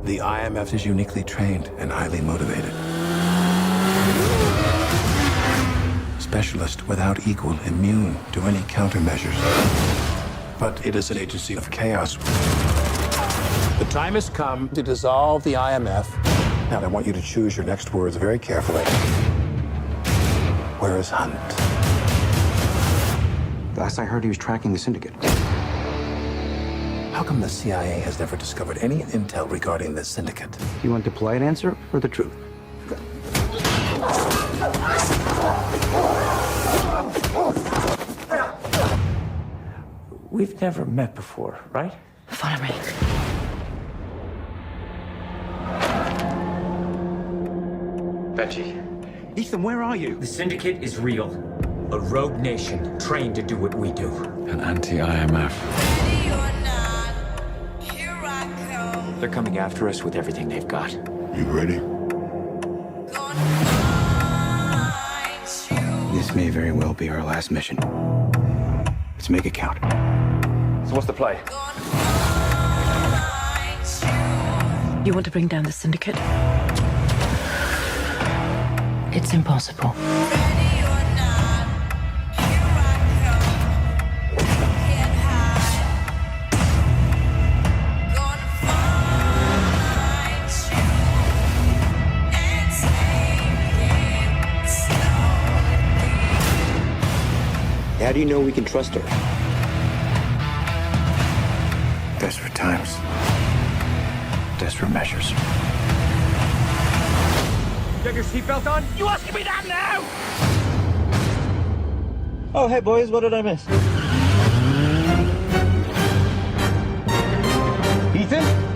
The IMF is uniquely trained and highly motivated. Specialist without equal, immune to any countermeasures. But it is an agency of chaos. The time has come to dissolve the IMF. Now, I want you to choose your next words very carefully. Where is Hunt? Last I heard, he was tracking the syndicate. How come the CIA has never discovered any intel regarding this syndicate? Do you want the polite answer or the truth? We've never met before, right? Follow me. Betty. Ethan, where are you? The syndicate is real. A rogue nation trained to do what we do. An anti-IMF. They're coming after us with everything they've got. You ready? This may very well be our last mission. Let's make it count. So what's the play? You want to bring down the syndicate? It's impossible. How do you know we can trust her? Desperate times. Desperate measures. You have your seatbelt on? You asking me that now? Oh, hey, boys, what did I miss? Ethan?